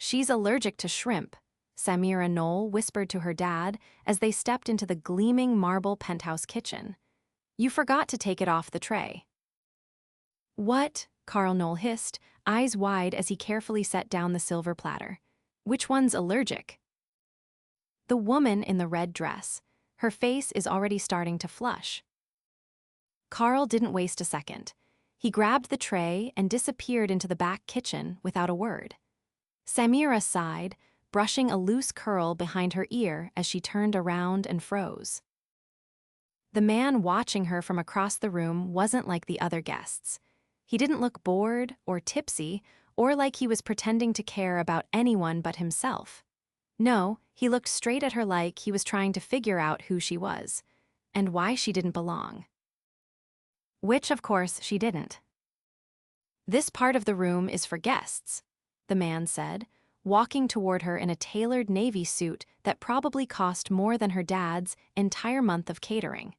She's allergic to shrimp, Samira Noll whispered to her dad as they stepped into the gleaming marble penthouse kitchen. You forgot to take it off the tray. What? Carl Noll hissed, eyes wide as he carefully set down the silver platter. Which one's allergic? The woman in the red dress. Her face is already starting to flush. Carl didn't waste a second. He grabbed the tray and disappeared into the back kitchen without a word. Samira sighed, brushing a loose curl behind her ear as she turned around and froze. The man watching her from across the room wasn't like the other guests. He didn't look bored or tipsy or like he was pretending to care about anyone but himself. No, he looked straight at her like he was trying to figure out who she was and why she didn't belong. Which, of course, she didn't. This part of the room is for guests, the man said, walking toward her in a tailored navy suit that probably cost more than her dad's entire month of catering.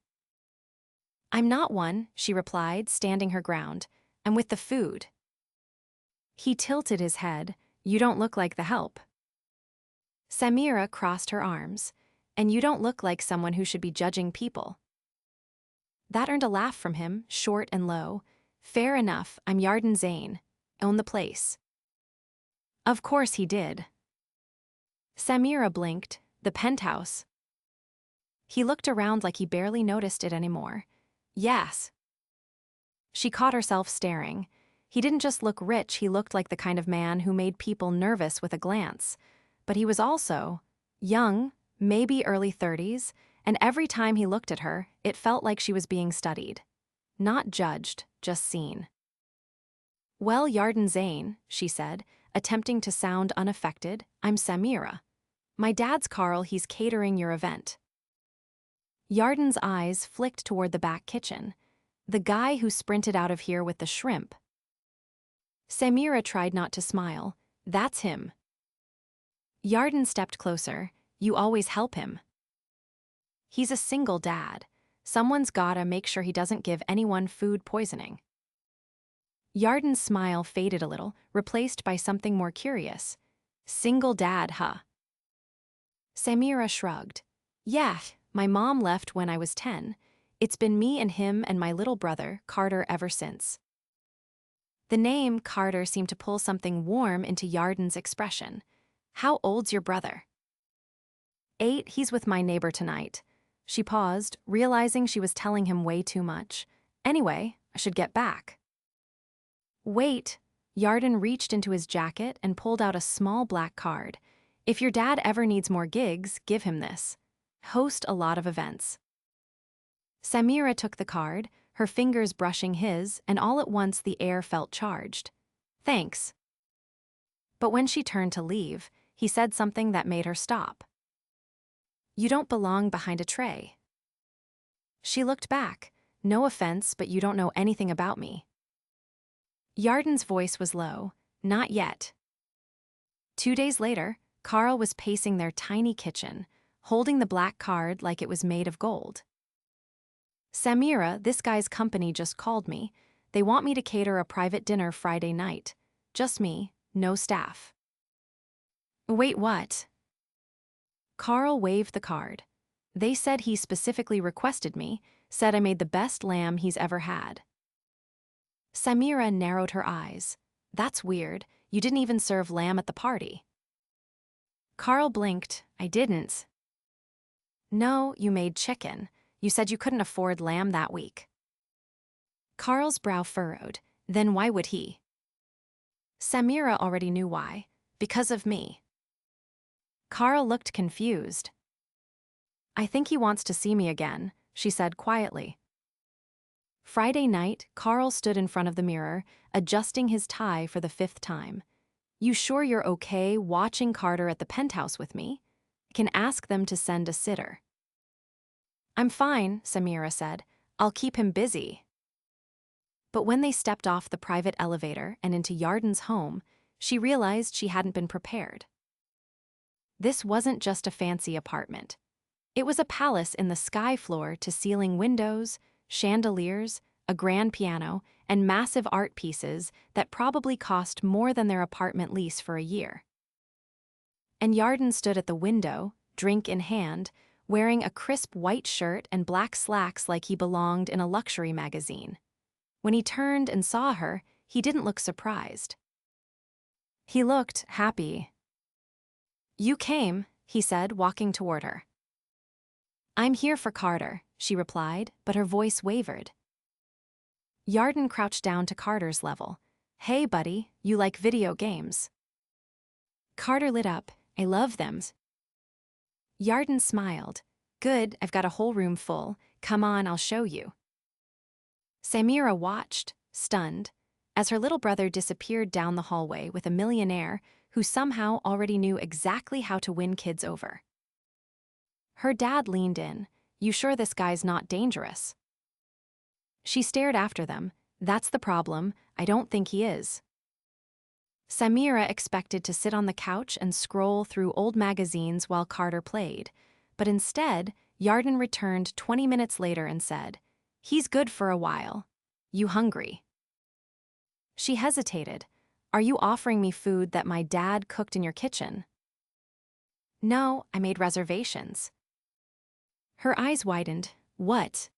I'm not one, she replied, standing her ground. I'm with the food. He tilted his head. You don't look like the help. Samira crossed her arms. And you don't look like someone who should be judging people. That earned a laugh from him, short and low. Fair enough, I'm Yarden Zane. Own the place. Of course he did. Samira blinked. The penthouse. He looked around like he barely noticed it anymore. Yes. She caught herself staring. He didn't just look rich, he looked like the kind of man who made people nervous with a glance. But he was also young, maybe early 30s, and every time he looked at her, it felt like she was being studied. Not judged, just seen. Well, Yarden Zane, she said, attempting to sound unaffected, I'm Samira. My dad's Carl, he's catering your event. Yarden's eyes flicked toward the back kitchen. The guy who sprinted out of here with the shrimp. Samira tried not to smile. That's him. Yarden stepped closer. You always help him. He's a single dad. Someone's gotta make sure he doesn't give anyone food poisoning. Yarden's smile faded a little, replaced by something more curious. Single dad, huh? Samira shrugged. Yeah, my mom left when I was 10. It's been me and him and my little brother, Carter, ever since. The name Carter seemed to pull something warm into Yarden's expression. How old's your brother? 8, he's with my neighbor tonight. She paused, realizing she was telling him way too much. Anyway, I should get back. Wait. Yarden reached into his jacket and pulled out a small black card. If your dad ever needs more gigs, give him this. Host a lot of events. Samira took the card, her fingers brushing his, and all at once the air felt charged. Thanks. But when she turned to leave, he said something that made her stop. You don't belong behind a tray. She looked back. No offense, but you don't know anything about me. Yarden's voice was low. Not yet. 2 days later, Carl was pacing their tiny kitchen, holding the black card like it was made of gold. Samira, this guy's company just called me. They want me to cater a private dinner Friday night. Just me, no staff. Wait, what? Carl waved the card. They said he specifically requested me, said I made the best lamb he's ever had. Samira narrowed her eyes. That's weird. You didn't even serve lamb at the party. Carl blinked. I didn't. No, you made chicken. You said you couldn't afford lamb that week. Carl's brow furrowed. Then why would he? Samira already knew why. Because of me. Carl looked confused. I think he wants to see me again, she said quietly. Friday night, Carl stood in front of the mirror, adjusting his tie for the 5th time. You sure you're okay watching Carter at the penthouse with me? I can ask them to send a sitter. I'm fine, Samira said. I'll keep him busy. But when they stepped off the private elevator and into Yarden's home, she realized she hadn't been prepared. This wasn't just a fancy apartment. It was a palace in the sky floor to ceiling windows, chandeliers, a grand piano, and massive art pieces that probably cost more than their apartment lease for a year. and Yarden stood at the window, drink in hand, wearing a crisp white shirt and black slacks like he belonged in a luxury magazine. When he turned and saw her, he didn't look surprised. He looked happy. "You came," he said, walking toward her. "I'm here for Carter," she replied, but her voice wavered. Yarden crouched down to Carter's level. "Hey, buddy, you like video games?" Carter lit up. "I love them." Yarden smiled. "Good, I've got a whole room full. Come on, I'll show you." Samira watched, stunned, as her little brother disappeared down the hallway with a millionaire who somehow already knew exactly how to win kids over. Her dad leaned in. "You sure this guy's not dangerous?" She stared after them. "That's the problem. I don't think he is." Samira expected to sit on the couch and scroll through old magazines while Carter played, but instead, Yarden returned 20 minutes later and said, "He's good for a while. You hungry?" She hesitated. "Are you offering me food that my dad cooked in your kitchen?" "No, I made reservations." Her eyes widened. "What?"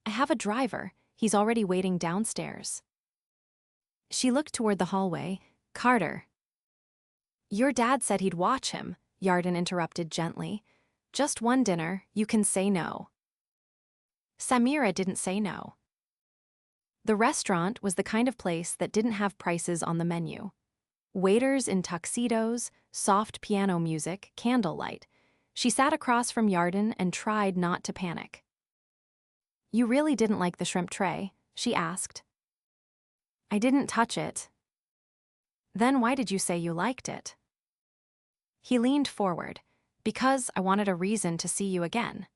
"I have a driver. He's already waiting downstairs." She looked toward the hallway. "Carter." "Your dad said he'd watch him," Yarden interrupted gently. "Just one dinner, you can say no." Samira didn't say no. The restaurant was the kind of place that didn't have prices on the menu. Waiters in tuxedos, soft piano music, candlelight. She sat across from Yarden and tried not to panic. "You really didn't like the shrimp tray?" she asked. "I didn't touch it." "Then why did you say you liked it?" He leaned forward. "Because I wanted a reason to see you again."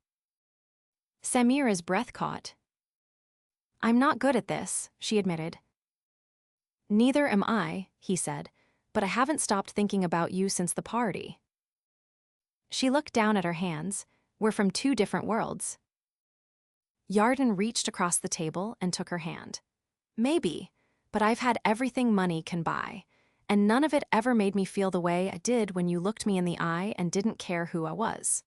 Samira's breath caught. "I'm not good at this," she admitted. "Neither am I," he said, "but I haven't stopped thinking about you since the party." She looked down at her hands. "We're from two different worlds." Yarden reached across the table and took her hand. "Maybe, but I've had everything money can buy, and none of it ever made me feel the way I did when you looked me in the eye and didn't care who I was."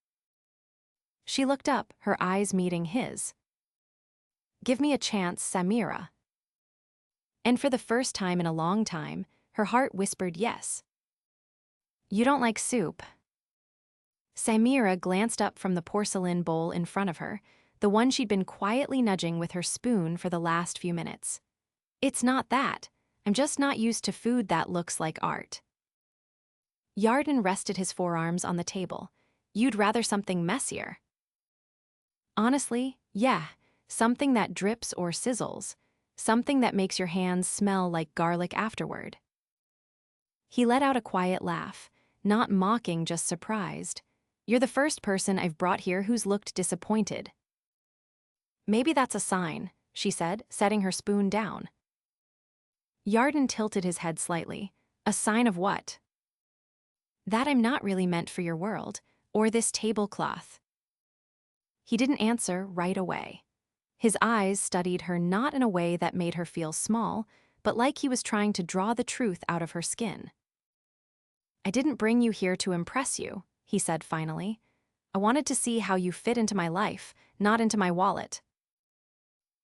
She looked up, her eyes meeting his. "Give me a chance, Samira." And for the first time in a long time, her heart whispered yes. "You don't like soup." Samira glanced up from the porcelain bowl in front of her, the one she'd been quietly nudging with her spoon for the last few minutes. "It's not that. I'm just not used to food that looks like art." Yarden rested his forearms on the table. "You'd rather something messier?" "Honestly, yeah. Something that drips or sizzles. Something that makes your hands smell like garlic afterward." He let out a quiet laugh, not mocking, just surprised. "You're the first person I've brought here who's looked disappointed." "Maybe that's a sign," she said, setting her spoon down. Yarden tilted his head slightly. "A sign of what?" "That I'm not really meant for your world, or this tablecloth." He didn't answer right away. His eyes studied her not in a way that made her feel small, but like he was trying to draw the truth out of her skin. "I didn't bring you here to impress you," he said finally. "I wanted to see how you fit into my life, not into my wallet."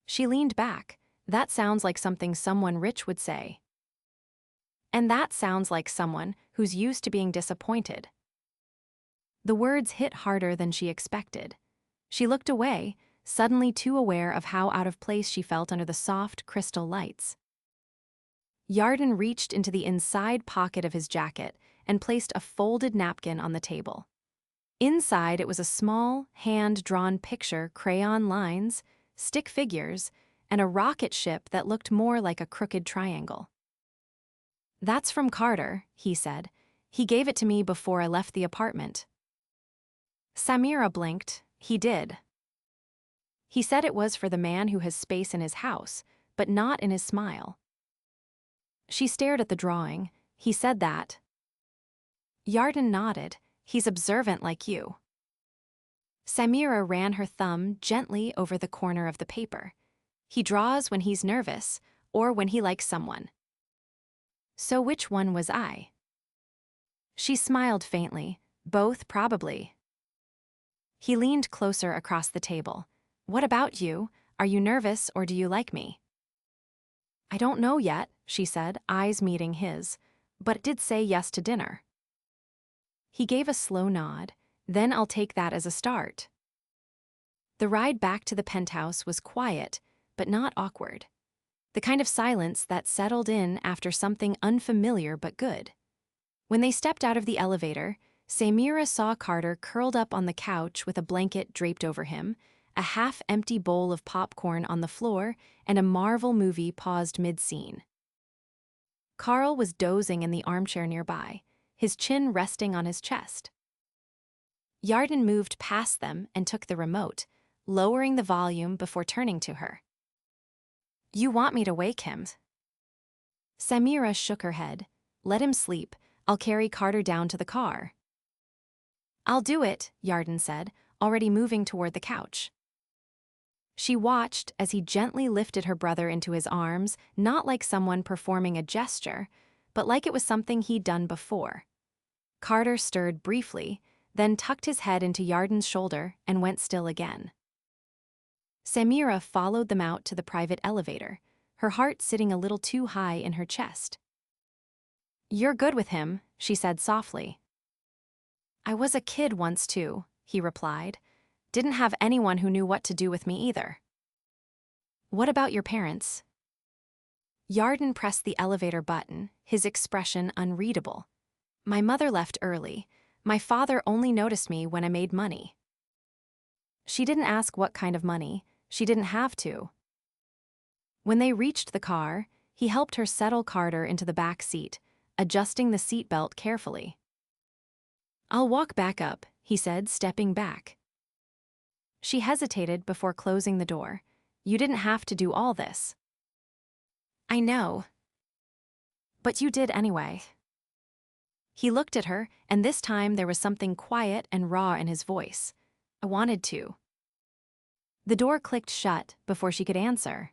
She leaned back. "That sounds like something someone rich would say." "And that sounds like someone who's used to being disappointed." The words hit harder than she expected. She looked away, suddenly too aware of how out of place she felt under the soft crystal lights. Yarden reached into the inside pocket of his jacket and placed a folded napkin on the table. Inside it was a small, hand-drawn picture, crayon lines, stick figures, and a rocket ship that looked more like a crooked triangle. "That's from Carter," he said. "He gave it to me before I left the apartment." Samira blinked. "He did." "He said it was for the man who has space in his house, but not in his smile." She stared at the drawing. "He said that." Yarden nodded. "He's observant like you." Samira ran her thumb gently over the corner of the paper. "He draws when he's nervous, or when he likes someone." "So which one was I?" She smiled faintly. Both, probably. He leaned closer across the table. What about you? Are you nervous or do you like me? I don't know yet, she said, eyes meeting his, but did say yes to dinner. He gave a slow nod. Then I'll take that as a start. The ride back to the penthouse was quiet, but not awkward. The kind of silence that settled in after something unfamiliar but good. When they stepped out of the elevator, Samira saw Carter curled up on the couch with a blanket draped over him, a half-empty bowl of popcorn on the floor, and a Marvel movie paused mid-scene. Carl was dozing in the armchair nearby, his chin resting on his chest. Yarden moved past them and took the remote, lowering the volume before turning to her. You want me to wake him? Samira shook her head. Let him sleep. I'll carry Carter down to the car. I'll do it, Yarden said, already moving toward the couch. She watched as he gently lifted her brother into his arms, not like someone performing a gesture, but like it was something he'd done before. Carter stirred briefly, then tucked his head into Yarden's shoulder and went still again. Samira followed them out to the private elevator, her heart sitting a little too high in her chest. You're good with him, she said softly. I was a kid once too, he replied. Didn't have anyone who knew what to do with me either. What about your parents? Yarden pressed the elevator button, his expression unreadable. My mother left early. My father only noticed me when I made money. She didn't ask what kind of money. She didn't have to. When they reached the car, he helped her settle Carter into the back seat, adjusting the seatbelt carefully. I'll walk back up, he said, stepping back. She hesitated before closing the door. You didn't have to do all this. I know. But you did anyway. He looked at her, and this time there was something quiet and raw in his voice. I wanted to. The door clicked shut before she could answer.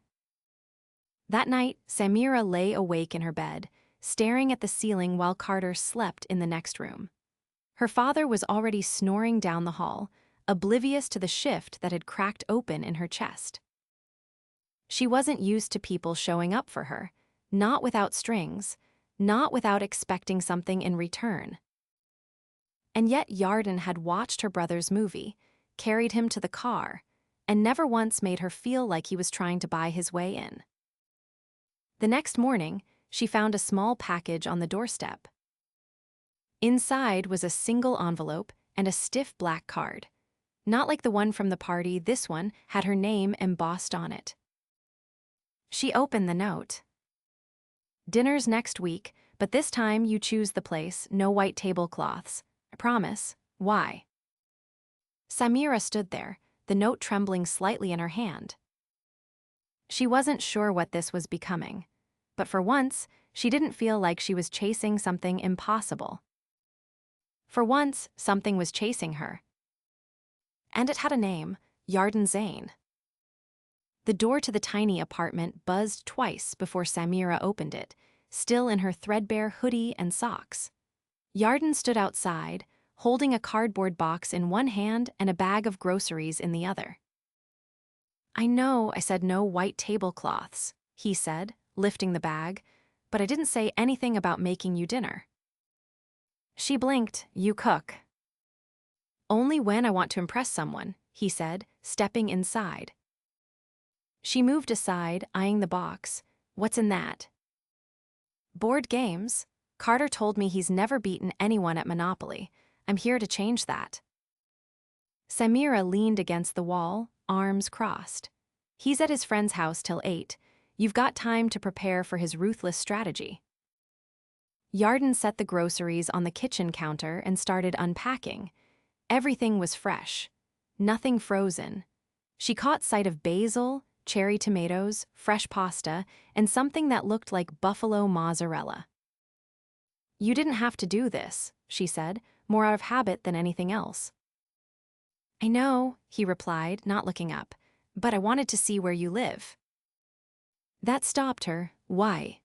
That night, Samira lay awake in her bed, staring at the ceiling while Carter slept in the next room. Her father was already snoring down the hall, oblivious to the shift that had cracked open in her chest. She wasn't used to people showing up for her, not without strings, not without expecting something in return. And yet Yarden had watched her brother's movie, carried him to the car, and never once made her feel like he was trying to buy his way in. The next morning, she found a small package on the doorstep. Inside was a single envelope and a stiff black card. Not like the one from the party, this one had her name embossed on it. She opened the note. Dinner's next week, but this time you choose the place, no white tablecloths. I promise. Why? Samira stood there, the note trembling slightly in her hand. She wasn't sure what this was becoming, but for once, she didn't feel like she was chasing something impossible. For once, something was chasing her. And it had a name, Yarden Zane. The door to the tiny apartment buzzed twice before Samira opened it, still in her threadbare hoodie and socks. Yarden stood outside, holding a cardboard box in one hand and a bag of groceries in the other. I know I said no white tablecloths, he said, lifting the bag, but I didn't say anything about making you dinner. She blinked. You cook. Only when I want to impress someone, he said, stepping inside. She moved aside, eyeing the box. What's in that? Board games. Carter told me he's never beaten anyone at Monopoly. I'm here to change that. Samira leaned against the wall, arms crossed. He's at his friend's house till 8. You've got time to prepare for his ruthless strategy. Yarden set the groceries on the kitchen counter and started unpacking. Everything was fresh, nothing frozen. She caught sight of basil, cherry tomatoes, fresh pasta, and something that looked like buffalo mozzarella. You didn't have to do this, she said, more out of habit than anything else. I know, he replied, not looking up, but I wanted to see where you live. That stopped her. Why?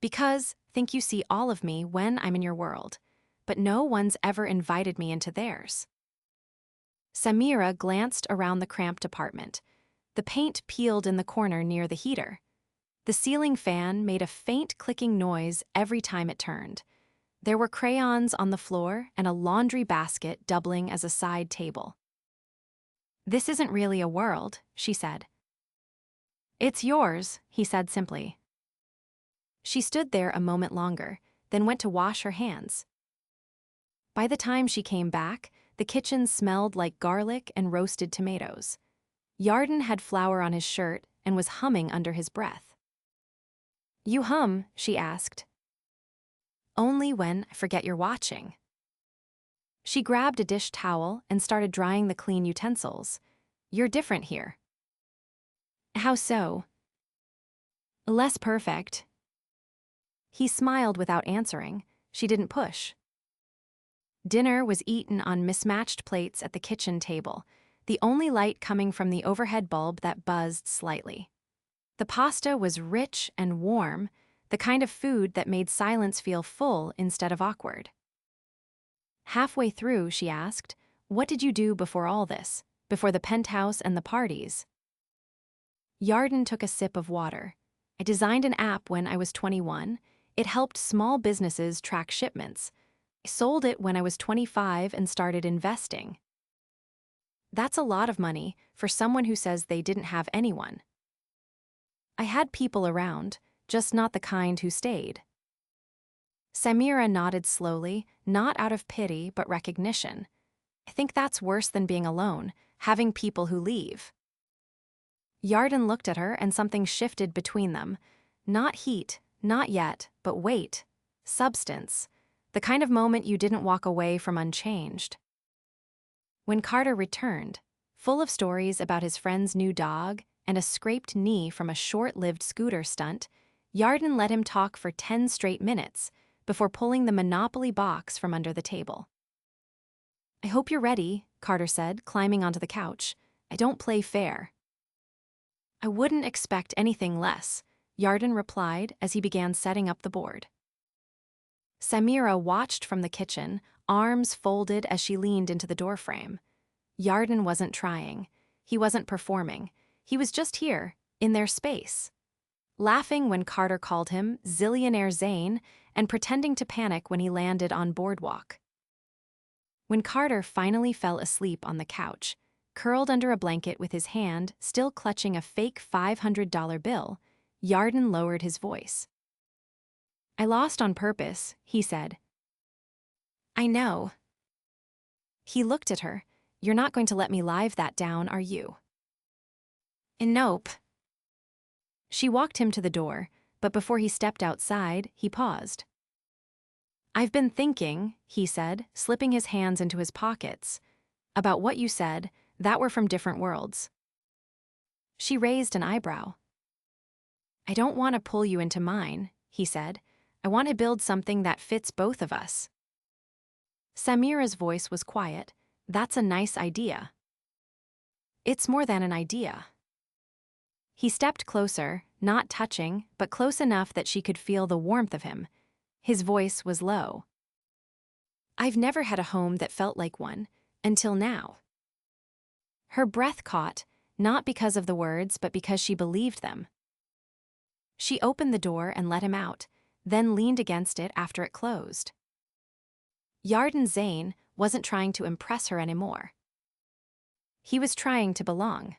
Because think you see all of me when I'm in your world. but no one's ever invited me into theirs. Samira glanced around the cramped apartment. The paint peeled in the corner near the heater. The ceiling fan made a faint clicking noise every time it turned. There were crayons on the floor and a laundry basket doubling as a side table. "This isn't really a world," she said. "It's yours," he said simply. She stood there a moment longer, then went to wash her hands. By the time she came back, the kitchen smelled like garlic and roasted tomatoes. Yarden had flour on his shirt and was humming under his breath. "You hum?" she asked. "Only when I forget you're watching." She grabbed a dish towel and started drying the clean utensils. "You're different here." "How so?" "Less perfect." He smiled without answering. She didn't push. Dinner was eaten on mismatched plates at the kitchen table, the only light coming from the overhead bulb that buzzed slightly. The pasta was rich and warm, the kind of food that made silence feel full instead of awkward. Halfway through, she asked, "What did you do before all this, before the penthouse and the parties?" Yarden took a sip of water. "I designed an app when I was 21. It helped small businesses track shipments. I sold it when I was 25 and started investing." That's a lot of money for someone who says they didn't have anyone. "I had people around, just not the kind who stayed." Samira nodded slowly, not out of pity but recognition. "I think that's worse than being alone, having people who leave." Yarden looked at her and something shifted between them. Not heat, not yet, but weight, substance, the kind of moment you didn't walk away from unchanged. When Carter returned, full of stories about his friend's new dog and a scraped knee from a short-lived scooter stunt, Yarden let him talk for 10 straight minutes before pulling the Monopoly box from under the table. "I hope you're ready," Carter said, climbing onto the couch. "I don't play fair." "I wouldn't expect anything less," Yarden replied as he began setting up the board. Samira watched from the kitchen, arms folded as she leaned into the doorframe. Yarden wasn't trying. He wasn't performing. He was just here, in their space. Laughing when Carter called him Millionaire Zane and pretending to panic when he landed on boardwalk. When Carter finally fell asleep on the couch, curled under a blanket with his hand still clutching a fake $500 bill, Yarden lowered his voice. "I lost on purpose," he said. "I know." He looked at her. "You're not going to let me live that down, are you?" "Nope." She walked him to the door, but before he stepped outside, he paused. "I've been thinking," he said, slipping his hands into his pockets, "about what you said, that we're from different worlds." She raised an eyebrow. "I don't want to pull you into mine," he said. "I want to build something that fits both of us." Samira's voice was quiet. "That's a nice idea." "It's more than an idea." He stepped closer, not touching, but close enough that she could feel the warmth of him. His voice was low. "I've never had a home that felt like one, until now." Her breath caught, not because of the words, but because she believed them. She opened the door and let him out, then leaned against it after it closed. Yarden Zane wasn't trying to impress her anymore. He was trying to belong.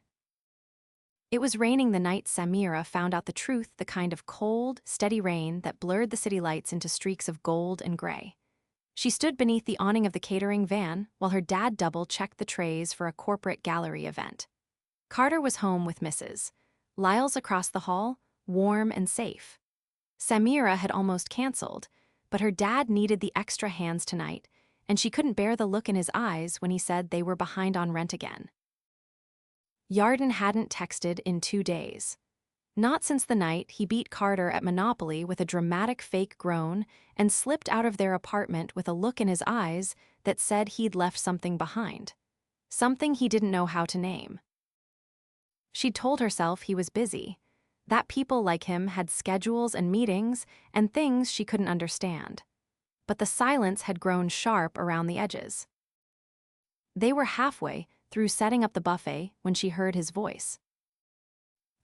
It was raining the night Samira found out the truth, the kind of cold, steady rain that blurred the city lights into streaks of gold and gray. She stood beneath the awning of the catering van while her dad double-checked the trays for a corporate gallery event. Carter was home with Mrs. Lyles across the hall, warm and safe. Samira had almost canceled, but her dad needed the extra hands tonight, and she couldn't bear the look in his eyes when he said they were behind on rent again. Yarden hadn't texted in 2 days. Not since the night he beat Carter at Monopoly with a dramatic fake groan and slipped out of their apartment with a look in his eyes that said he'd left something behind. Something he didn't know how to name. She'd told herself he was busy, that people like him had schedules and meetings and things she couldn't understand. but the silence had grown sharp around the edges. They were halfway through setting up the buffet when she heard his voice.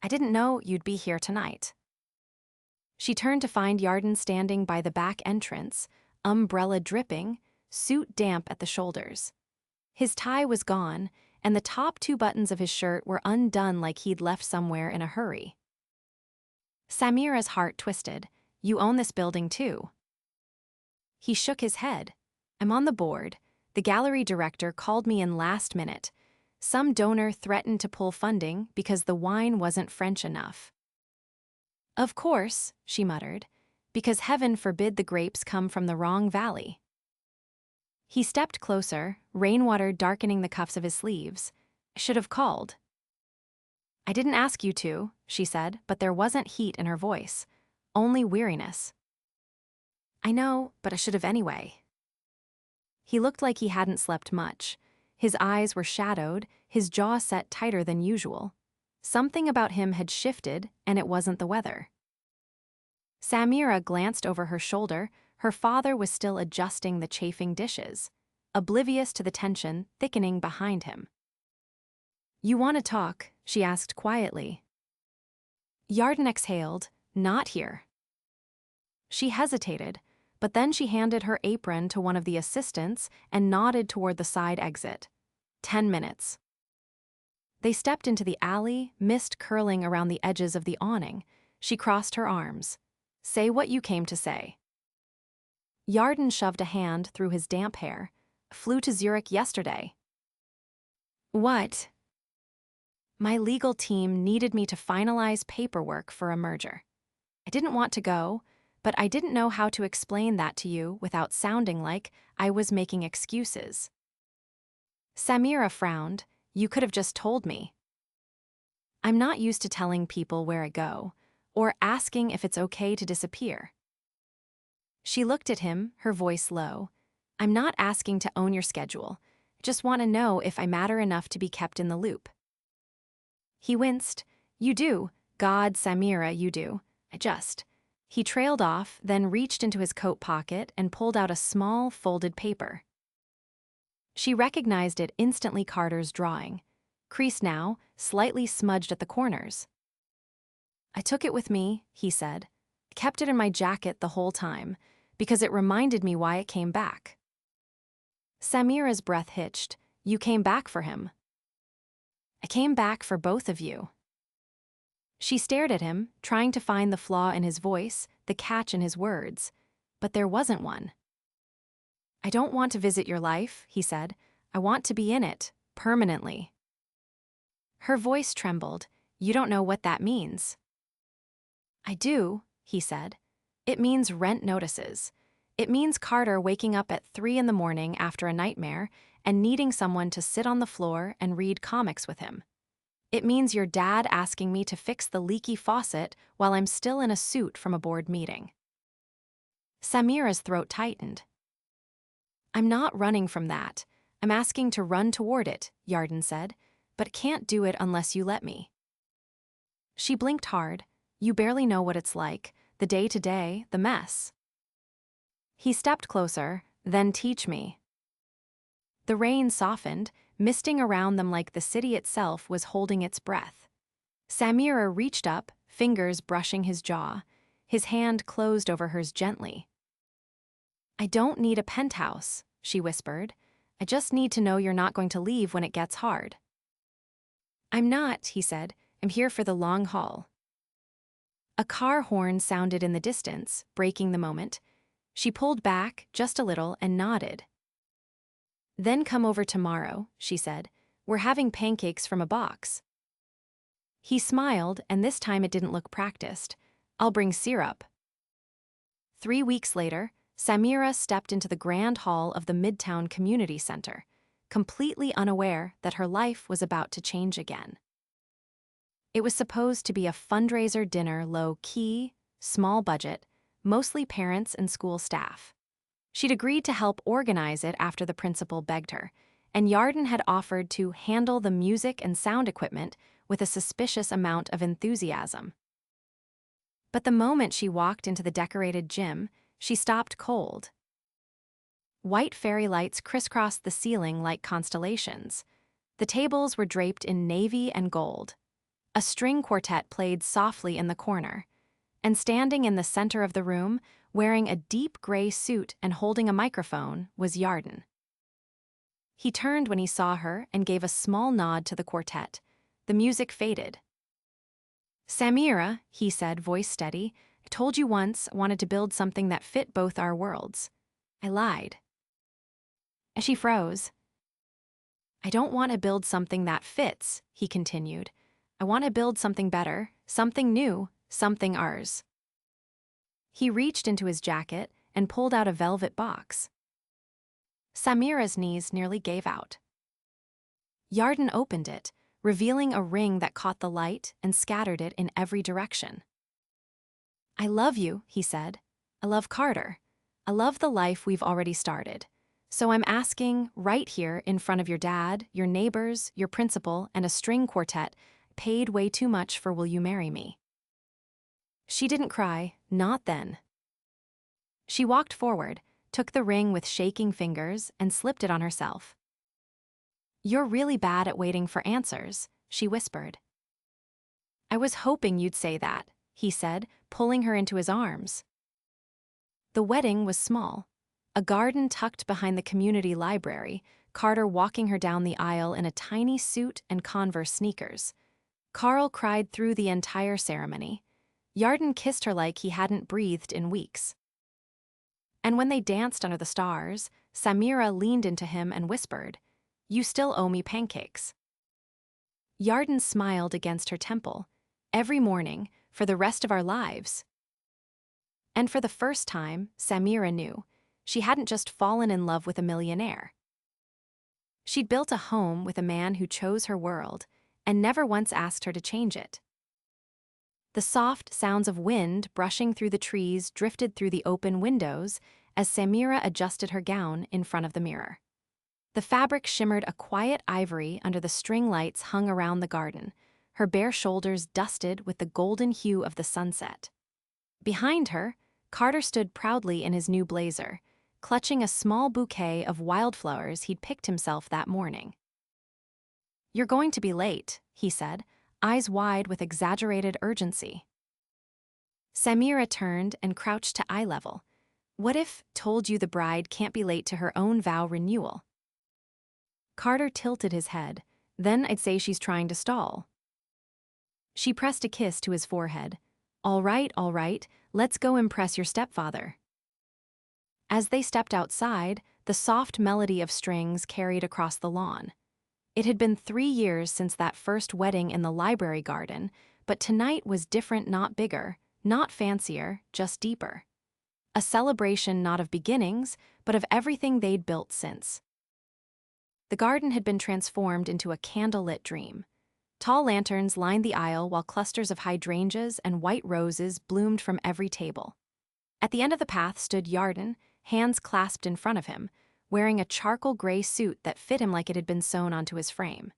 "I didn't know you'd be here tonight." She turned to find Yarden standing by the back entrance, umbrella dripping, suit damp at the shoulders. His tie was gone, and the top 2 buttons of his shirt were undone like he'd left somewhere in a hurry. Samira's heart twisted. "You own this building too." He shook his head. "I'm on the board. The gallery director called me in last minute. Some donor threatened to pull funding because the wine wasn't French enough." "Of course," she muttered, "because heaven forbid the grapes come from the wrong valley." He stepped closer, rainwater darkening the cuffs of his sleeves. "I should have called." "I didn't ask you to," she said, but there wasn't heat in her voice, only weariness. "I know, but I should have anyway." He looked like he hadn't slept much. His eyes were shadowed, his jaw set tighter than usual. Something about him had shifted, and it wasn't the weather. Samira glanced over her shoulder. Her father was still adjusting the chafing dishes, oblivious to the tension thickening behind him. "You want to talk?" she asked quietly. Yarden exhaled. "Not here." She hesitated, but then she handed her apron to one of the assistants and nodded toward the side exit. 10 minutes. They stepped into the alley, mist curling around the edges of the awning. She crossed her arms. "Say what you came to say." Yarden shoved a hand through his damp hair. "Flew to Zurich yesterday." "What?" "My legal team needed me to finalize paperwork for a merger. I didn't want to go, but I didn't know how to explain that to you without sounding like I was making excuses." Samira frowned. "You could have just told me." "I'm not used to telling people where I go, or asking if it's okay to disappear." She looked at him, her voice low. "I'm not asking to own your schedule. I just want to know if I matter enough to be kept in the loop." He winced. "You do. God, Samira, you do. I just..." He trailed off, then reached into his coat pocket and pulled out a small, folded paper. She recognized it instantly, Carter's drawing. Creased now, slightly smudged at the corners. "I took it with me," he said. "I kept it in my jacket the whole time, because it reminded me why it came back." Samira's breath hitched. "You came back for him." "I came back for both of you." She stared at him, trying to find the flaw in his voice, the catch in his words. But there wasn't one. "I don't want to visit your life," he said. "I want to be in it, permanently." Her voice trembled. "You don't know what that means." "I do," he said. "It means rent notices. It means Carter waking up at 3 in the morning after a nightmare and needing someone to sit on the floor and read comics with him. It means your dad asking me to fix the leaky faucet while I'm still in a suit from a board meeting." Samira's throat tightened. "I'm not running from that. I'm asking to run toward it," Yarden said, "but can't do it unless you let me." She blinked hard. "You barely know what it's like, the day-to-day, the mess." He stepped closer. "Then teach me." The rain softened, misting around them like the city itself was holding its breath. Samira reached up, fingers brushing his jaw. His hand closed over hers gently. "I don't need a penthouse," she whispered. "I just need to know you're not going to leave when it gets hard." "I'm not," he said. "I'm here for the long haul." A car horn sounded in the distance, breaking the moment. She pulled back just a little and nodded. "Then come over tomorrow," she said. "We're having pancakes from a box." He smiled, and this time it didn't look practiced. "I'll bring syrup." 3 weeks later, Samira stepped into the grand hall of the Midtown Community Center, completely unaware that her life was about to change again. It was supposed to be a fundraiser dinner, low-key, small budget, mostly parents and school staff. She'd agreed to help organize it after the principal begged her, and Yarden had offered to handle the music and sound equipment with a suspicious amount of enthusiasm. But the moment she walked into the decorated gym, she stopped cold. White fairy lights crisscrossed the ceiling like constellations. The tables were draped in navy and gold. A string quartet played softly in the corner. And standing in the center of the room, wearing a deep gray suit and holding a microphone, was Yarden. He turned when he saw her and gave a small nod to the quartet. The music faded. "Samira," he said, voice steady, "I told you once I wanted to build something that fit both our worlds. I lied." As she froze, "I don't want to build something that fits," he continued. "I want to build something better, something new, something ours." He reached into his jacket and pulled out a velvet box. Samira's knees nearly gave out. Yarden opened it, revealing a ring that caught the light and scattered it in every direction. "I love you," he said. "I love Carter. I love the life we've already started. So I'm asking, right here in front of your dad, your neighbors, your principal, and a string quartet, paid way too much for will you marry me?" She didn't cry, not then. She walked forward, took the ring with shaking fingers, and slipped it on herself. "You're really bad at waiting for answers," she whispered. "I was hoping you'd say that," he said, pulling her into his arms. The wedding was small. A garden tucked behind the community library, Carter walking her down the aisle in a tiny suit and Converse sneakers. Carl cried through the entire ceremony. Yarden kissed her like he hadn't breathed in weeks. And when they danced under the stars, Samira leaned into him and whispered, "You still owe me pancakes." Yarden smiled against her temple. "Every morning, for the rest of our lives." And for the first time, Samira knew. She hadn't just fallen in love with a millionaire. She'd built a home with a man who chose her world and never once asked her to change it. The soft sounds of wind brushing through the trees drifted through the open windows as Samira adjusted her gown in front of the mirror. The fabric shimmered a quiet ivory under the string lights hung around the garden, her bare shoulders dusted with the golden hue of the sunset. Behind her, Carter stood proudly in his new blazer, clutching a small bouquet of wildflowers he'd picked himself that morning. "You're going to be late," he said, eyes wide with exaggerated urgency. Samira turned and crouched to eye level. "What if told you the bride can't be late to her own vow renewal?" Carter tilted his head. "Then I'd say she's trying to stall." She pressed a kiss to his forehead. All right, let's go impress your stepfather." As they stepped outside, the soft melody of strings carried across the lawn. It had been 3 years since that first wedding in the library garden, but tonight was different, not bigger, not fancier, just deeper. A celebration not of beginnings, but of everything they'd built since. The garden had been transformed into a candlelit dream. Tall lanterns lined the aisle while clusters of hydrangeas and white roses bloomed from every table. At the end of the path stood Yarden, hands clasped in front of him, wearing a charcoal gray suit that fit him like it had been sewn onto his frame.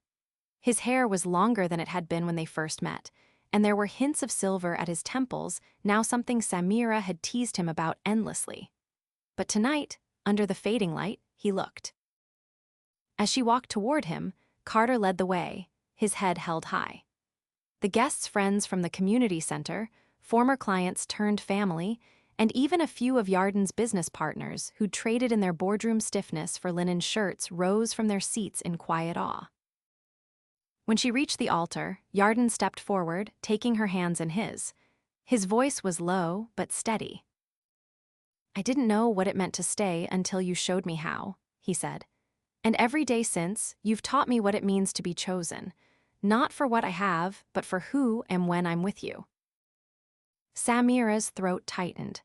His hair was longer than it had been when they first met, and there were hints of silver at his temples, now something Samira had teased him about endlessly. But tonight, under the fading light, he looked. As she walked toward him, Carter led the way, his head held high. The guests' friends from the community center, former clients turned family, and even a few of Yarden's business partners who'd traded in their boardroom stiffness for linen shirts rose from their seats in quiet awe. When she reached the altar, Yarden stepped forward, taking her hands in his. His voice was low but steady. "I didn't know what it meant to stay until you showed me how," he said. "And every day since, you've taught me what it means to be chosen, not for what I have, but for who and when I'm with you." Samira's throat tightened.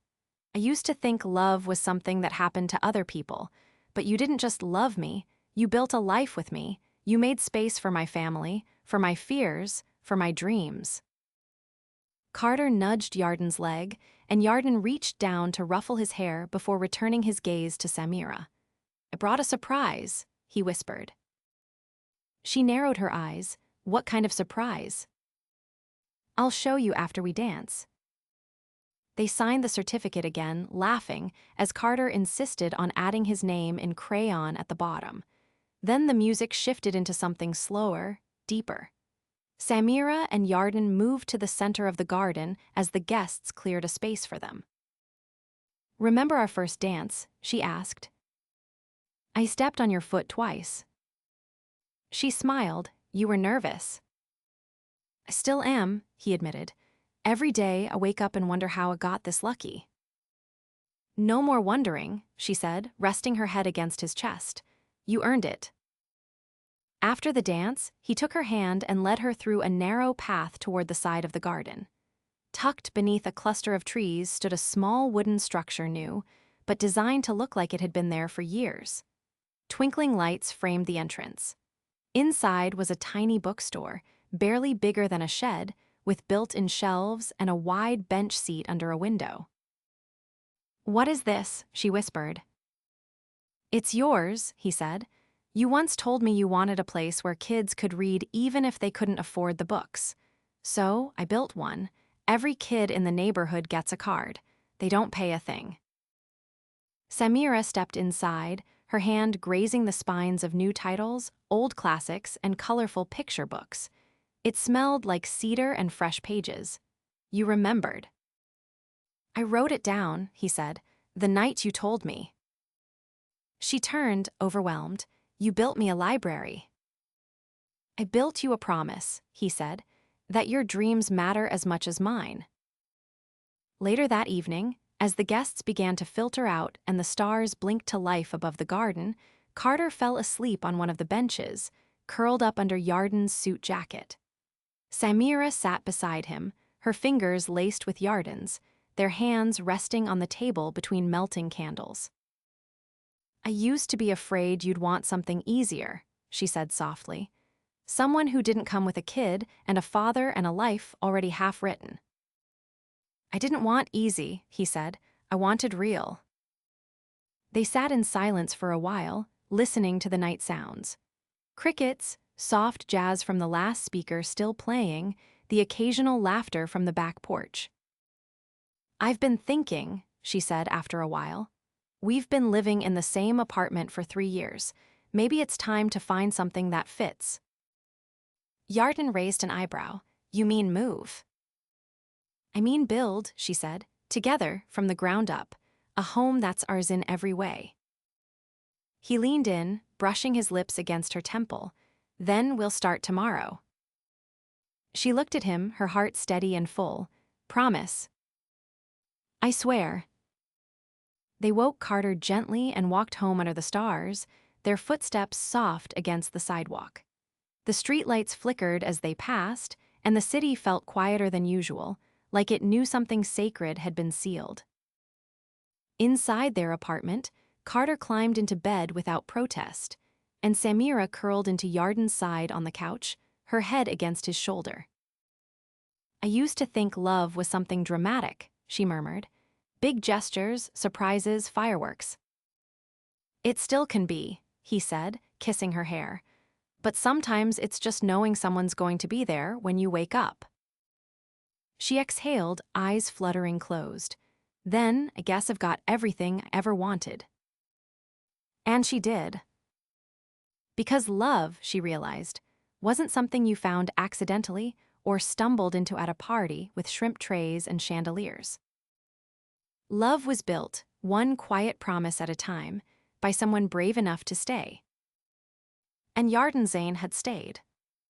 "I used to think love was something that happened to other people, but you didn't just love me, you built a life with me, you made space for my family, for my fears, for my dreams." Carter nudged Yarden's leg, and Yarden reached down to ruffle his hair before returning his gaze to Samira. "I brought a surprise," he whispered. She narrowed her eyes. "What kind of surprise?" "I'll show you after we dance." They signed the certificate again, laughing, as Carter insisted on adding his name in crayon at the bottom. Then the music shifted into something slower, deeper. Samira and Yarden moved to the center of the garden as the guests cleared a space for them. "Remember our first dance?" she asked. "I stepped on your foot twice." She smiled. "You were nervous." "I still am," he admitted. "Every day I wake up and wonder how I got this lucky." "No more wondering," she said, resting her head against his chest. "You earned it." After the dance, he took her hand and led her through a narrow path toward the side of the garden. Tucked beneath a cluster of trees stood a small wooden structure, new, but designed to look like it had been there for years. Twinkling lights framed the entrance. Inside was a tiny bookstore, barely bigger than a shed, with built-in shelves and a wide bench seat under a window. "What is this?" she whispered. "It's yours," he said. "You once told me you wanted a place where kids could read even if they couldn't afford the books. So I built one. Every kid in the neighborhood gets a card. They don't pay a thing." Samira stepped inside, her hand grazing the spines of new titles, old classics, and colorful picture books. It smelled like cedar and fresh pages. "You remembered." "I wrote it down," he said, "the night you told me." She turned, overwhelmed. "You built me a library." "I built you a promise," he said, "that your dreams matter as much as mine." Later that evening, as the guests began to filter out and the stars blinked to life above the garden, Carter fell asleep on one of the benches, curled up under Yarden's suit jacket. Samira sat beside him, her fingers laced with Yarden's, their hands resting on the table between melting candles. "I used to be afraid you'd want something easier," she said softly. "Someone who didn't come with a kid and a father and a life already half-written." "I didn't want easy," he said. "I wanted real." They sat in silence for a while, listening to the night sounds. Crickets, soft jazz from the last speaker still playing, the occasional laughter from the back porch. "I've been thinking," she said after a while. "We've been living in the same apartment for 3 years. Maybe it's time to find something that fits." Yarden raised an eyebrow. "You mean move?" "I mean build," she said. "Together, from the ground up. A home that's ours in every way." He leaned in, brushing his lips against her temple. "Then we'll start tomorrow." She looked at him, her heart steady and full. "Promise." "I swear." They woke Carter gently and walked home under the stars, their footsteps soft against the sidewalk. The streetlights flickered as they passed, and the city felt quieter than usual, like it knew something sacred had been sealed. Inside their apartment, Carter climbed into bed without protest, and Samira curled into Yarden's side on the couch, her head against his shoulder. "I used to think love was something dramatic," she murmured. "Big gestures, surprises, fireworks." "It still can be," he said, kissing her hair. "But sometimes it's just knowing someone's going to be there when you wake up." She exhaled, eyes fluttering closed. "Then, I guess I've got everything I ever wanted." And she did. Because love, she realized, wasn't something you found accidentally or stumbled into at a party with shrimp trays and chandeliers. Love was built, one quiet promise at a time, by someone brave enough to stay. And Yarden Zane had stayed.